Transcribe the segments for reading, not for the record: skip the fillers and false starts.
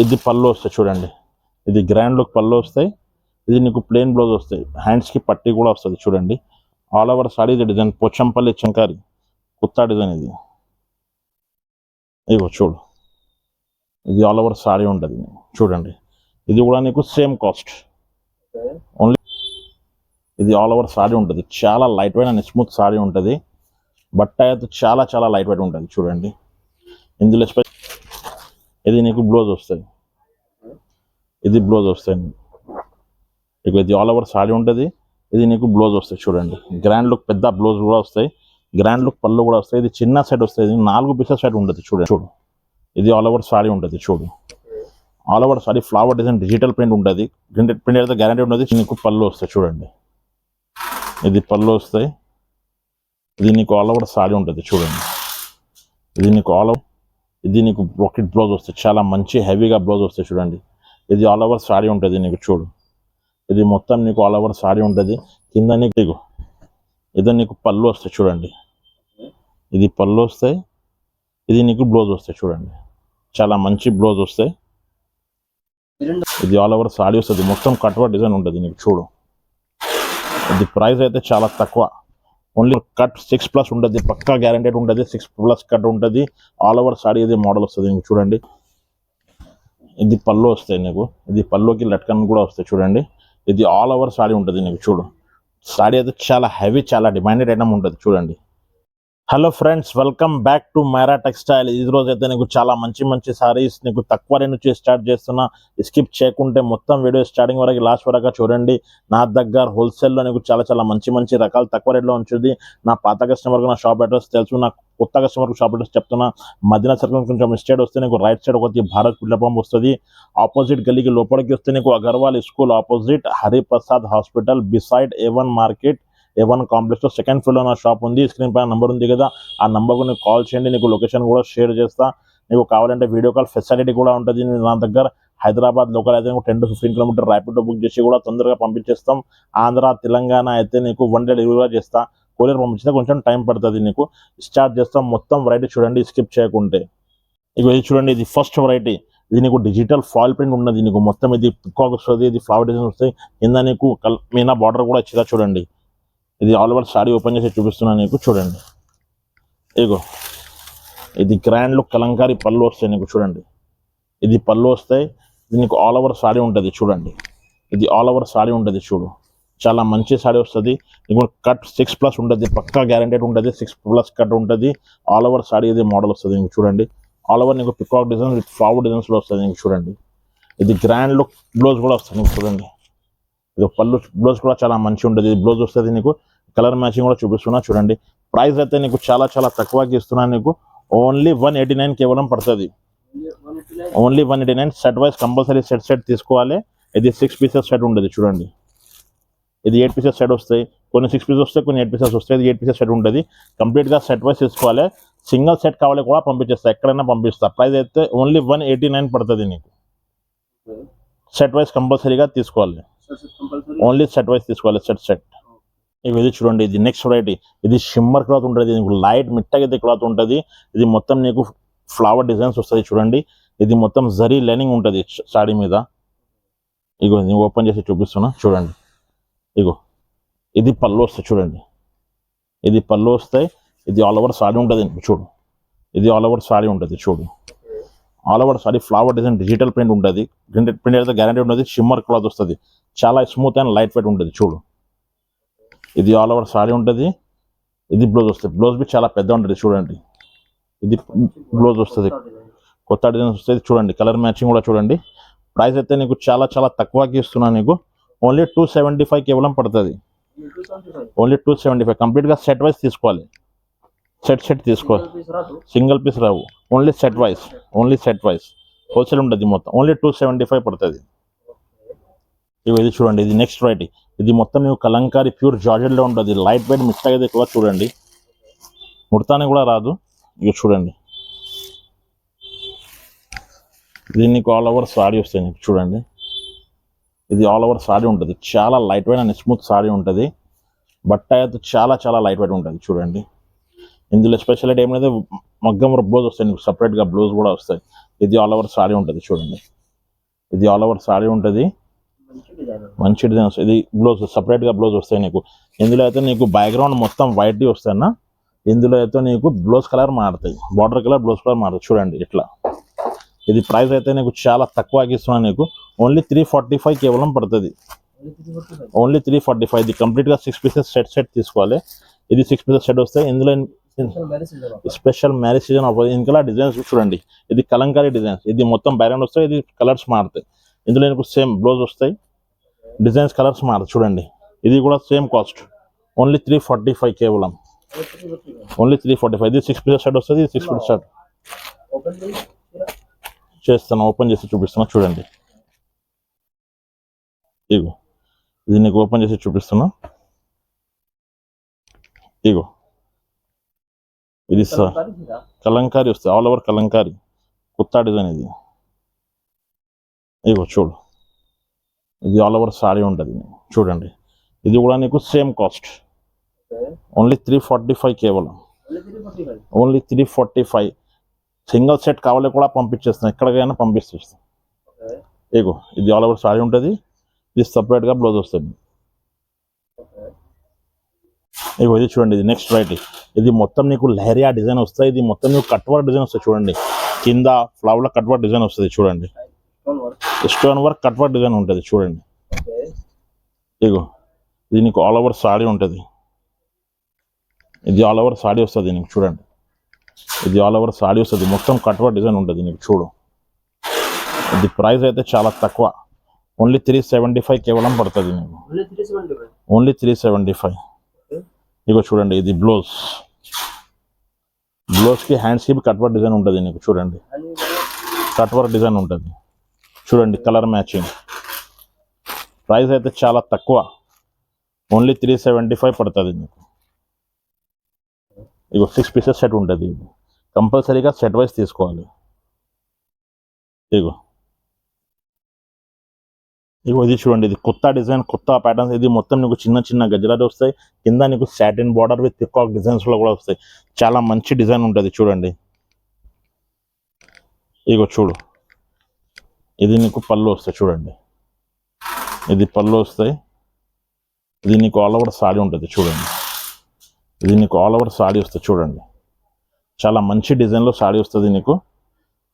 ఇది పళ్ళు వస్తాయి చూడండి, ఇది గ్రాండ్ లుక్ పళ్ళు వస్తాయి. ఇది నీకు ప్లెయిన్ బ్లౌజ్ వస్తాయి, హ్యాండ్స్కి పట్టీ కూడా వస్తుంది చూడండి. ఆల్ ఓవర్ సారీ ఇది డిజైన్ పోచంపల్లి చంకారి కుత్తా డిజైన్ ఇది. ఇగో చూడు, ఇది ఆల్ ఓవర్ సారీ ఉంటుంది చూడండి. ఇది కూడా నీకు సేమ్ కాస్ట్ ఓన్లీ. ఇది ఆల్ ఓవర్ సారీ ఉంటుంది, చాలా light weight and smooth sorry ఉంటుంది. బట్ట అయితే చాలా చాలా లైట్ వెయిట్ ఉంటుంది చూడండి. ఇందులో ఇది నీకు బ్లౌజ్ వస్తుంది, ఇది బ్లౌజ్ వస్తుంది. ఇక ఇది ఆల్ ఓవర్ సారీ ఉంటుంది, ఇది నీకు బ్లౌజ్ వస్తాయి చూడండి. గ్రాండ్ లుక్ పెద్ద బ్లౌజ్ కూడా వస్తాయి, గ్రాండ్ లుక్ పళ్ళు కూడా వస్తాయి. ఇది చిన్న సెట్ వస్తుంది, 4 పీసెస్ సెట్ ఉంటుంది చూడు. ఇది ఆల్ ఓవర్ సారీ ఉంటుంది చూడు. All over sorry flower design digital print ఉంటుంది. ప్రింట్ అయితే గ్యారంటీ ఉంటుంది. నీకు పళ్ళు వస్తాయి చూడండి, ఇది పళ్ళు వస్తాయి. ఇది నీకు ఆల్ ఓవర్ సారీ ఉంటుంది చూడండి. ఇది నీకు ఇది నీకు బ్రాకెట్ బ్లౌజ్ వస్తుంది, చాలా మంచి హెవీగా బ్లౌజ్ వస్తాయి చూడండి. ఇది ఆల్ ఓవర్ సారీ ఉంటుంది నీకు చూడు. ఇది మొత్తం నీకు ఆల్ ఓవర్ సారీ ఉంటుంది. కింద నీకు ఇది నీకు పళ్ళు వస్తాయి చూడండి. ఇది పళ్ళు వస్తాయి, ఇది నీకు బ్లౌజ్ వస్తాయి చూడండి. చాలా మంచి బ్లౌజ్ వస్తాయి. ఇది ఆల్ ఓవర్ సారీ వస్తుంది, మొత్తం కట్వర్క్ డిజైన్ ఉంటుంది నీకు చూడు. ఇది ప్రైస్ అయితే చాలా తక్కువ, ఓన్లీ కట్ 6+ ఉంటుంది, పక్కా గ్యారంటెడ్ ఉంటుంది. 6+ కట్ ఉంటుంది. ఆల్ ఓవర్ సారీ ఇది మోడల్ వస్తుంది నీకు చూడండి. ఇది పళ్ళు వస్తాయి నీకు, ఇది పళ్ళుకి లట్కన్ కూడా వస్తాయి చూడండి. ఇది ఆల్ ఓవర్ సారీ ఉంటుంది నీకు చూడు. సారీ అయితే చాలా హెవీ, చాలా డిమాండెడ్ ఐటమ్ ఉంటుంది చూడండి. Hello friends, welcome back to Myra textile. ఈ రోజు అయితే నీకు చాలా మంచి సారీస్ నీకు తక్కువ రేట్ నుంచి స్టార్ట్ చేస్తున్నా. స్కిప్ చేయకుంటే మొత్తం వీడియో స్టార్టింగ్ వరకు లాస్ట్ వరకు చూడండి. నా దగ్గర హోల్సేల్లో నీకు చాలా మంచి రకాలు తక్కువ రేట్లో ఉంటుంది. నా పాత కస్టమర్కి నా షాప్ అడ్రస్ తెలుసు, నా కొత్త కస్టమర్కి షాప్ అడ్రస్ చెప్తున్నా. మదీనా సర్కిల్ కొంచెం స్టేట్ వస్తే నీకు రైట్ సైడ్ ఒకటి భారత్ పెట్రోల్ పంప్ వస్తుంది. ఆపోజిట్ గల్లీకి లోపలికి వస్తే నీకు Agarwal school opposite Hariprasad hospital beside A1 market, A1 complex లో సెకండ్ ఫ్లోర్ లో నా షాప్ ఉంది. స్క్రీన్ పైన నంబర్ ఉంది కదా, ఆ నంబర్కు నీకు కాల్ చేయండి. నీకు లొకేషన్ కూడా షేర్ చేస్తా. నీకు కావాలంటే వీడియో కాల్ ఫెసిలిటీ కూడా ఉంటుంది నా దగ్గర. హైదరాబాద్ లోకల్ అయితే 10 to 15 కిలోమీటర్ ర్యాపిడో బుక్ చేసి కూడా తొందరగా పంపించేస్తాం. ఆంధ్ర తెలంగాణ అయితే నీకు 1 day డెలివరీ కూడా చేస్తా. కొరియర్ పంపించితే కొంచెం టైం పడుతుంది. నీకు స్టార్ట్ చేస్తాం. మొత్తం వెరైటీ చూడండి స్కిప్ చేయకుంటే. ఇక ఇది చూడండి, ఇది ఫస్ట్ వెరైటీ. ఇది నీకు డిజిటల్ ఫాయిల్ ప్రింట్ ఉన్నది. నీకు మొత్తం ఇది పికాక్ వస్తుంది, ఇది ఫ్లవర్ డిజైన్ వస్తాయి. కింద నీకు మీనా బార్డర్ కూడా ఇచ్చిదా చూడండి. ఇది ఆల్ ఓవర్ సారీ ఓపెన్ చేసి చూపిస్తున్నాను నీకు చూడండి. ఇగో ఇది గ్రాండ్ లుక్ కలంకారీ పళ్ళు వస్తాయి నీకు చూడండి. ఇది పళ్ళు వస్తాయి, ఇది నీకు ఆల్ ఓవర్ సారీ ఉంటుంది చూడండి. ఇది ఆల్ ఓవర్ సారీ ఉంటుంది చూడు. చాలా మంచి సారీ వస్తుంది. నీకు కట్ 6+ ఉంటుంది, పక్కా గ్యారంటెడ్ ఉంటుంది. 6+ కట్ ఉంటుంది. ఆల్ ఓవర్ సారీ ఇది మోడల్ వస్తుంది నీకు చూడండి. ఆల్ ఓవర్ నీకు పికాక్ డిజైన్ విత్ ఫ్లవర్ డిజైన్స్లో వస్తుంది నీకు చూడండి. ఇది గ్రాండ్ లుక్ బ్లౌజ్ కూడా వస్తుంది నీకు చూడండి. ఇది పళ్ళు బ్లౌజ్ కూడా చాలా మంచి ఉంటుంది. ఇది బ్లౌజ్ వస్తుంది నీకు. కలర్ మ్యాచింగ్ కూడా చూపిస్తున్నా చూడండి. ప్రైస్ అయితే నీకు చాలా తక్కువకి ఇస్తున్నాను. నీకు ఓన్లీ 189 కేవలం పడుతుంది. Only 189. Set wise compulsory set తీసుకోవాలి. ఇది 6 పీసెస్ సెట్ ఉంటుంది చూడండి. ఇది 8 పీసెస్ సెట్ వస్తాయి, కొన్ని 6 పీసెస్ వస్తాయి, కొన్ని 8 పీసెస్ వస్తాయి. ఇది 8 పీసెస్ సెట్ ఉంటుంది. కంప్లీట్గా సెట్ వైజ్ తీసుకోవాలి. సింగిల్ సెట్ కావాలి కూడా పంపించేస్తా, ఎక్కడైనా పంపిస్తా. ప్రైస్ అయితే ఓన్లీ 189 పడుతుంది నీకు. సెట్ వైజ్ కంపల్సరీగా తీసుకోవాలి, ఓన్లీ సెట్ వైజ్ తీసుకోవాలి. సెట్ ఇది చూడండి. ఇది నెక్స్ట్ వెరైటీ. ఇది షిమ్మర్ క్లాత్ ఉంటుంది. నీకు లైట్ మిట్టగైతే క్లాత్ ఉంటుంది. ఇది మొత్తం నీకు ఫ్లవర్ డిజైన్స్ వస్తుంది చూడండి. ఇది మొత్తం జరీ లైనింగ్ ఉంటుంది సాడీ మీద. ఇగో నేను ఓపెన్ చేసి చూపిస్తున్నా చూడండి. ఇగో ఇది పళ్ళు వస్తాయి చూడండి. ఇది పళ్ళు వస్తాయి. ఇది ఆల్ ఓవర్ సారీ ఉంటుంది చూడు. ఇది ఆల్ ఓవర్ సారీ ఉంటుంది చూడు. All over sorry flower design digital print ఉంటుంది. ప్రింట్ అయితే గ్యారంటీ ఉంటుంది. షిమ్మర్ క్లాత్ వస్తుంది, చాలా స్మూత్ అండ్ లైట్ వెయిట్ ఉంటుంది చూడు. ఇది ఆల్ ఓవర్ సారీ ఉంటుంది. ఇది బ్లౌజ్ వస్తుంది. బ్లౌజ్ బి చాలా పెద్ద ఉంటుంది చూడండి. ఇది బ్లౌజ్ వస్తుంది, కొత్త డిజైన్స్ వస్తుంది చూడండి. కలర్ మ్యాచింగ్ కూడా చూడండి. ప్రైస్ అయితే నీకు చాలా తక్కువకి ఇస్తున్నాను. నీకు ఓన్లీ 275 కేవలం పడుతుంది. ఓన్లీ 275. కంప్లీట్గా సెట్ వైజ్ తీసుకోవాలి. సెట్ తీసుకోవాలి, సింగిల్ పీస్ రావు. ఓన్లీ సెట్ వైజ్, హోల్సేల్ ఉంటుంది మొత్తం. ఓన్లీ 275 పడుతుంది. ఇది చూడండి. ఇది నెక్స్ట్ వెరైటీ. ఇది మొత్తం నీకు కలంకారీ ప్యూర్ జార్జెట్లో ఉంటుంది. లైట్ వెయిట్ మిస్టేక్ అయితే ఎక్కువ చూడండి. ముడతానే కూడా రాదు. ఇక చూడండి. ఇది నీకు ఆల్ ఓవర్ సారీ వస్తాయి నీకు చూడండి. ఇది ఆల్ ఓవర్ సారీ ఉంటుంది. చాలా light weight and smooth sorry ఉంటుంది. బట్ట అయితే చాలా లైట్ వెయిట్ ఉంటుంది చూడండి. ఇందులో స్పెషాలిటీ ఏమైనా మగ్గం బ్లౌజ్ వస్తాయి నీకు, సపరేట్గా బ్లౌజ్ కూడా వస్తాయి. ఇది ఆల్ ఓవర్ సారీ ఉంటుంది చూడండి. ఇది ఆల్ ఓవర్ సారీ ఉంటుంది, మంచి డిజైన్ వస్తుంది. ఇది బ్లౌజ్ సపరేట్గా బ్లౌజ్ వస్తాయి నీకు. ఇందులో అయితే నీకు బ్యాక్గ్రౌండ్ మొత్తం వైట్ వస్తాయన్న, ఇందులో అయితే నీకు బ్లౌజ్ కలర్ మారుతాయి, బార్డర్ కలర్ బ్లౌజ్ కలర్ మారుతాయి. చూడండి ఇట్లా. ఇది ప్రైస్ అయితే నీకు చాలా తక్కువకి ఇస్తున్నాను నీకు, ఓన్లీ 345 కేవలం పడుతుంది, ఓన్లీ 345. ఇది కంప్లీట్గా 6 పీసెస్ సెట్ తీసుకోవాలి. ఇది 6 పీసెస్ సెట్ వస్తాయి. ఇందులో స్పెషల్ మ్యారేజ్ సీజన్ ఆఫర్. ఇంకా డిజైన్స్ చూడండి, ఇది కలంకారీ డిజైన్స్, ఇది మొత్తం బ్యాక్గ్రౌండ్ వస్తాయి, ఇది కలర్స్ మారుతాయి. ఇందులో నీకు సేమ్ బ్లౌజ్ వస్తాయి, డిజైన్స్ కలర్స్ మారుతాయి. చూడండి ఇది కూడా సేమ్ కాస్ట్, ఓన్లీ 345 కేవలం, ఓన్లీ 345. ఇది 6 పీసెస్ సెట్ వస్తుంది, ఇది 6 పీసెస్ సెట్ చేస్తాను, ఓపెన్ చేసి చూపిస్తున్నా. చూడండి ఇగో, ఇది నీకు ఓపెన్ చేసి చూపిస్తున్నా. ఇగో ఇది కలంకారీ వస్తుంది, ఆల్ ఓవర్ కలంకారీ, కొత్త డిజైన్ ఇది. ఇగో చూడు, ఇది ఆల్ ఓవర్ సారీ ఉంటుంది. చూడండి ఇది కూడా నీకు సేమ్ కాస్ట్, ఓన్లీ 345 కేవలం, ఓన్లీ 345. సింగిల్ సెట్ కావాలి కూడా పంపించేస్తాను, ఎక్కడికైనా పంపిస్తాను. ఇగో ఇది ఆల్ ఓవర్ సారీ ఉంటుంది, ఇది సపరేట్గా బ్లౌజ్ వస్తుంది. ఇగో ఇది చూడండి, ఇది నెక్స్ట్ వెరైటీ. ఇది మొత్తం నీకు లహరియా డిజైన్ వస్తాయి, ఇది మొత్తం నీకు కట్వర్క్ డిజైన్ వస్తాయి. చూడండి కింద ఫ్లవర్ కట్వర్క్ డిజైన్ వస్తుంది. చూడండి స్టోన్ వర్క్ కట్వర్క్ డిజైన్ ఉంటుంది. చూడండి ఇగో ఇది నీకు ఆల్ ఓవర్ సారీ ఉంటుంది, ఇది ఆల్ ఓవర్ సారీ వస్తుంది నీకు. చూడండి ఇది ఆల్ ఓవర్ సారీ వస్తుంది, మొత్తం కట్వర్క్ డిజైన్ ఉంటుంది నీకు. చూడు ఇది ప్రైస్ అయితే చాలా తక్కువ, ఓన్లీ 375 కేవలం పడుతుంది నీకు, ఓన్లీ 375. ఇగో చూడండి ఇది బ్లౌజ్, బ్లౌజ్కి హ్యాండ్స్కి కట్వర్క్ డిజైన్ ఉంటుంది నీకు. చూడండి కట్వర్క్ డిజైన్ ఉంటుంది. చూడండి కలర్ మ్యాచింగ్. ప్రైస్ అయితే చాలా తక్కువ, ఓన్లీ 375 పడుతుంది నీకు. ఇగో 6 పీసెస్ సెట్ ఉంటుంది, ఇది కంపల్సరీగా సెట్ వైజ్ తీసుకోవాలి. ఇగో ఇగో ఇది చూడండి, ఇది కొత్త డిజైన్, కొత్త ప్యాటర్న్స్. ఇది మొత్తం నీకు చిన్న చిన్న గజరాలు వస్తాయి, కింద నీకు satin border with peacock designs లో కూడా వస్తాయి. చాలా మంచి డిజైన్ ఉంటుంది. చూడండి ఇగో చూడు, ఇది నీకు పళ్ళు వస్తాయి. చూడండి ఇది పళ్ళు వస్తాయి, ఇది నీకు ఆల్ ఓవర్ సారీ ఉంటుంది. చూడండి ఇది నీకు ఆల్ ఓవర్ సారీ వస్తుంది. చూడండి చాలా మంచి డిజైన్లో సారీ వస్తుంది నీకు,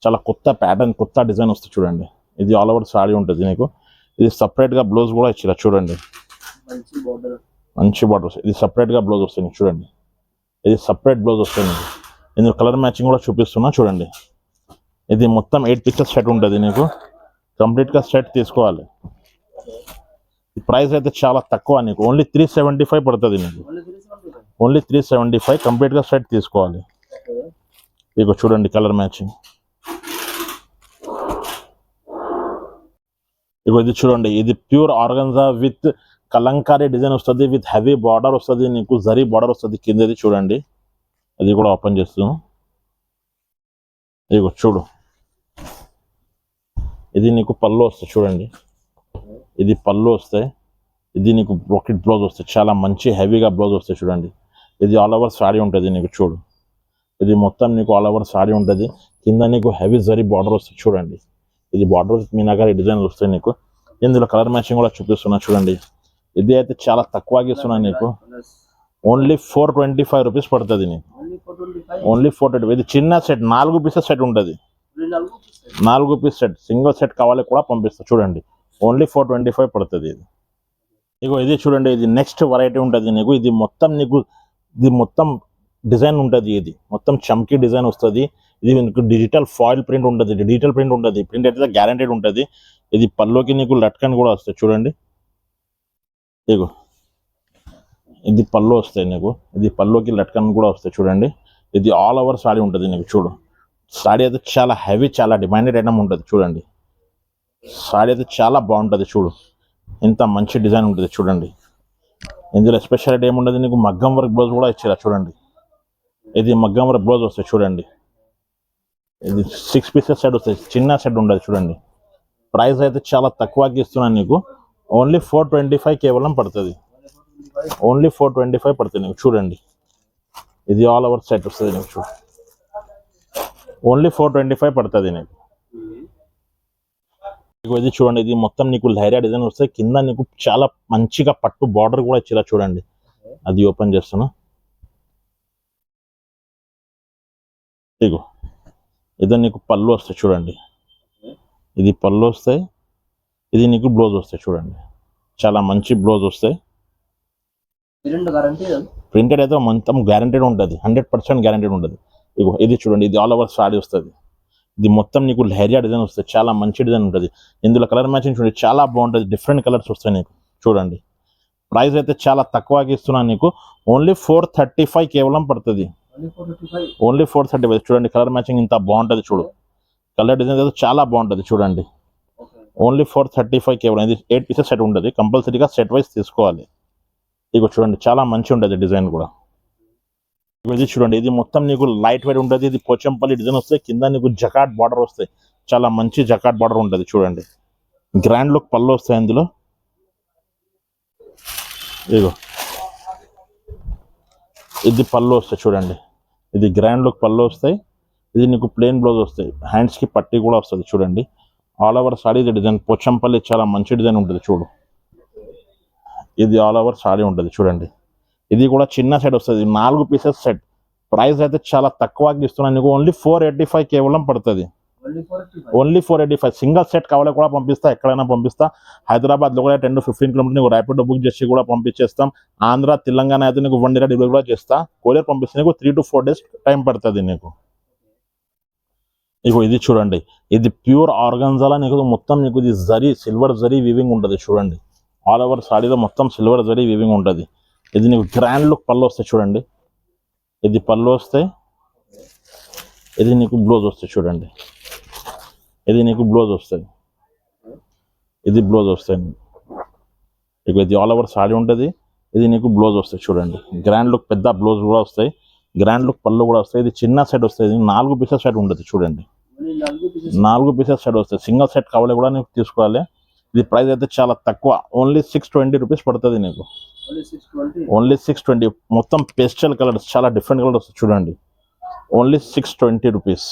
చాలా కొత్త ప్యాటర్న్, కొత్త డిజైన్ వస్తుంది. చూడండి ఇది ఆల్ ఓవర్ సారీ ఉంటుంది నీకు. ఇది సపరేట్గా బ్లౌజ్ కూడా ఇచ్చిరా. చూడండి మంచి బార్డర్ వస్తుంది, ఇది సపరేట్గా బ్లౌజ్ వస్తుంది నీకు. చూడండి ఇది సపరేట్ బ్లౌజ్ వస్తుంది నీకు. నేను కలర్ మ్యాచింగ్ కూడా చూపిస్తున్నా. చూడండి ఇది మొత్తం 8 పీసెస్ సెట్ ఉంటుంది నీకు, కంప్లీట్గా సెట్ తీసుకోవాలి. ఈ ప్రైస్ అయితే చాలా తక్కువ నీకు, ఓన్లీ 375 పడుతుంది నీకు, ఓన్లీ 375 కంప్లీట్గా సెట్ తీసుకోవాలి. ఇక చూడండి కలర్ మ్యాచింగ్. ఇక ఇది చూడండి, ఇది pure organza with Kalamkari design వస్తుంది, విత్ హెవీ బార్డర్ వస్తుంది నీకు, జరీ బార్డర్ వస్తుంది కిందది. చూడండి అది కూడా ఓపెన్ చేస్తున్నాం. ఇగో చూడు, ఇది నీకు పళ్ళు వస్తాయి. చూడండి ఇది పళ్ళు వస్తాయి, ఇది నీకు బ్రోకెట్ బ్లౌజ్ వస్తాయి, చాలా మంచి హెవీగా బ్లౌజ్ వస్తాయి. చూడండి ఇది ఆల్ ఓవర్ సారీ ఉంటుంది నీకు. చూడు ఇది మొత్తం నీకు ఆల్ ఓవర్ సారీ ఉంటుంది, కింద నీకు హెవీ జరీ బార్డర్ వస్తుంది. చూడండి ఇది బార్డర్ మీనాకారి డిజైన్లు వస్తాయి నీకు. ఇందులో కలర్ మ్యాచింగ్ కూడా చూపిస్తున్నా. చూడండి ఇది అయితే చాలా తక్కువగా ఇస్తున్నా నీకు, ఓన్లీ 425 రూపీస్ పడుతుంది నీకు, ఓన్లీ 425. ఇది చిన్న సెట్, 4 పీసెస్ సెట్ ఉంటుంది, 4 పీస్ సెట్, సింగిల్ సెట్ కావాలి కూడా పంపిస్తా. చూడండి ఓన్లీ 425 పడుతుంది ఇది. ఇగో ఇది చూడండి, ఇది నెక్స్ట్ వెరైటీ ఉంటుంది నీకు. ఇది మొత్తం నీకు, ఇది మొత్తం డిజైన్ ఉంటుంది, ఇది మొత్తం చమ్కీ డిజైన్ వస్తుంది. ఇది నీకు డిజిటల్ ఫాయిల్ ప్రింట్ ఉంటుంది, డిజిటల్ ప్రింట్ ఉంటుంది, ప్రింట్ అయితే గ్యారంటీడ్ ఉంటుంది. ఇది పల్లోకి నీకు లట్కన్ కూడా వస్తాయి. చూడండి ఇగో ఇది పళ్ళు వస్తాయి నీకు, ఇది పల్లోకి లట్కన్ కూడా వస్తాయి. చూడండి ఇది ఆల్ ఓవర్ సారీ ఉంటుంది నీకు. చూడు సారీ అయితే చాలా హెవీ, చాలా డిమాండెడ్ ఐటమ్ ఉంటుంది. చూడండి సారీ అయితే చాలా బాగుంటుంది. చూడు ఇంత మంచి డిజైన్ ఉంటుంది. చూడండి ఇందులో స్పెషాలిటీ ఏముంటుంది నీకు, మగ్గం వర్క్ బ్లౌజ్ కూడా ఇచ్చారా. చూడండి ఇది మగ్గం వర్క్ బ్లౌజ్ వస్తాయి. చూడండి ఇది 6 పీసెస్ సెట్ వస్తాయి, చిన్న సెట్ ఉండదు. చూడండి ప్రైస్ అయితే చాలా తక్కువకి ఇస్తున్నాను నీకు, ఓన్లీ 425 కేవలం పడుతుంది, ఓన్లీ 425 పడుతుంది నీకు. చూడండి ఇది ఆల్ ఓవర్ సెట్ వస్తుంది నీకు. చూడు ఓన్లీ 425 పడుతుంది నీకు. ఇగో ఇది చూడండి, ఇది మొత్తం నీకు లైరా డిజైన్ వస్తాయి. కింద నీకు చాలా మంచిగా పట్టు బార్డర్ కూడా ఇచ్చిరా చూడండి. అది ఓపెన్ చేస్తున్నా. ఇగో ఇది నీకు పళ్ళు వస్తాయి చూడండి. ఇది పళ్ళు వస్తాయి, ఇది నీకు బ్లౌజ్ వస్తాయి చూడండి. చాలా మంచి బ్లౌజ్ వస్తాయి. ప్రింటెడ్ అయితే మొత్తం గ్యారంటీడ్ ఉంటుంది, 100% గ్యారంటీడ్ ఉంటుంది. ఇగో ఇది చూడండి, ఇది ఆల్ ఓవర్ సారీ వస్తుంది. ఇది మొత్తం నీకు లైరా డిజైన్ వస్తుంది, చాలా మంచి డిజైన్ ఉంటుంది. ఇందులో కలర్ మ్యాచింగ్ చూడండి, చాలా బాగుంటుంది. డిఫరెంట్ కలర్స్ వస్తాయి నీకు చూడండి. ప్రైస్ అయితే చాలా తక్కువగా ఇస్తున్నాను నీకు, ఓన్లీ 435 కేవలం పడుతుంది. ఓన్లీ 435 చూడండి. కలర్ మ్యాచింగ్ ఇంత బాగుంటుంది చూడు. కలర్ డిజైన్ అయితే చాలా బాగుంటుంది చూడండి. ఓన్లీ 435 కేవలం. ఇది 8 పీసెస్ సెట్ ఉంటుంది, కంపల్సరీగా సెట్ వైజ్ తీసుకోవాలి. ఇగో చూడండి, చాలా మంచి ఉంటుంది డిజైన్ కూడా. ఇది చూడండి, ఇది మొత్తం నీకు లైట్ వెయిట్ ఉంటుంది. ఇది పోచంపల్లి డిజైన్ వస్తాయి, కింద నీకు జకాట్ బార్డర్ వస్తాయి. చాలా మంచి జకాట్ బార్డర్ ఉంటుంది చూడండి. గ్రాండ్ లుక్ పళ్ళు వస్తాయి ఇందులో. ఇగో ఇది పళ్ళు వస్తాయి చూడండి. ఇది గ్రాండ్ లుక్ పళ్ళు వస్తాయి. ఇది నీకు ప్లెయిన్ బ్లౌజ్ వస్తాయి, హ్యాండ్స్ కి పట్టి కూడా వస్తుంది చూడండి. All over sari design Pochampally చాలా మంచి డిజైన్ ఉంటుంది చూడు. ఇది ఆల్ ఓవర్ సారీ ఉంటుంది చూడండి. ఇది కూడా చిన్న సెట్ వస్తుంది, 4 పీసెస్ సెట్. ప్రైస్ అయితే చాలా తక్కువగా ఇస్తున్నాను నీకు, ఓన్లీ 485 కేవలం పడుతుంది. ఓన్లీ 485. సింగల్ సెట్ కావాలి కూడా పంపిస్తా, ఎక్కడైనా పంపిస్తా. హైదరాబాద్లో కూడా 10 to 15 కిలోమీటర్ నీకు ర్యాపిడో బుక్ చేసి కూడా పంపించేస్తాం. ఆంధ్ర తెలంగాణ అయితే నీకు 1 day డెలివరీ కూడా చేస్తా. కొరియర్ పంపిస్తే నీకు 3 to 4 days టైం పడుతుంది నీకు. ఇగో ఇది చూడండి, ఇది ప్యూర్ ఆర్గన్జాలా నీకు మొత్తం నీకు ఇది జరీ సిల్వర్ జరీ వీవింగ్ ఉంటుంది చూడండి. ఆల్ ఓవర్ సాడీలో మొత్తం సిల్వర్ జరీ వీవింగ్ ఉంటుంది. ఇది నీకు గ్రాండ్ లుక్ పళ్ళు వస్తాయి చూడండి. ఇది పళ్ళు వస్తాయి, ఇది నీకు బ్లౌజ్ వస్తాయి చూడండి. ఇది నీకు బ్లౌజ్ వస్తుంది, ఇది బ్లౌజ్ వస్తాయి. ఇక ఇది ఆల్ ఓవర్ సాడీ ఉంటుంది. ఇది నీకు బ్లౌజ్ వస్తాయి చూడండి. గ్రాండ్ లుక్ పెద్ద బ్లౌజ్ కూడా వస్తాయి, గ్రాండ్ లుక్ పళ్ళు కూడా వస్తాయి. ఇది చిన్న సెట్ వస్తుంది, 4 పీసెస్ సెట్ ఉంటుంది చూడండి. 4 పీసెస్ సెట్ వస్తాయి. సింగల్ సెట్ కావాలి కూడా నీకు తీసుకోవాలి. ఇది ప్రైస్ అయితే చాలా తక్కువ, ఓన్లీ 620 రూపీస్ పడుతుంది నీకు. ఓన్లీ 620. మొత్తం పేస్టల్ కలర్స్, చాలా డిఫరెంట్ కలర్స్ వస్తాయి చూడండి. Only 620 rupees.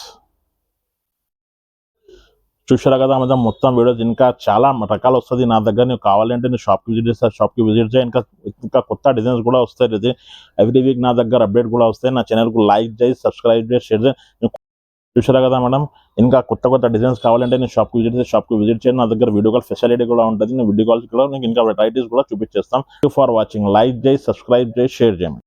చూసారా కదా మేడం, మొత్తం వీడియోస్ ఇంకా చాలా రకాలు వస్తుంది నా దగ్గర. నీకు కావాలంటే నేను షాప్కి విజిట్ చేస్తాను, షాప్కి విజిట్ చేయి. ఇంకా కొత్త డిజైన్స్ కూడా వస్తాయి. ఇది ఎవ్రీ వీక్ నా దగ్గర అప్డేట్ కూడా వస్తాయి. నా ఛానల్కు లైక్ చేయి, సబ్స్క్రైబ్ చేసి షేర్ చేయి. చూసారా కదా మేడం, ఇంకా కొత్త డిజైన్స్ కావాలంటే నేను షాప్కి విజిట్ చేయండి. నా దగ్గర వీడియో కాల్ ఫెసిలిటీ కూడా ఉంటుంది. నేను వీడియో కాల్స్ కూడా నీకు ఇంకా వెరైటీస్ కూడా చూపించేస్తాం. ఫర్ వాచింగ్, లైక్ చేయి, సబ్స్క్రైబ్ చేయి, షేర్ చేయండి.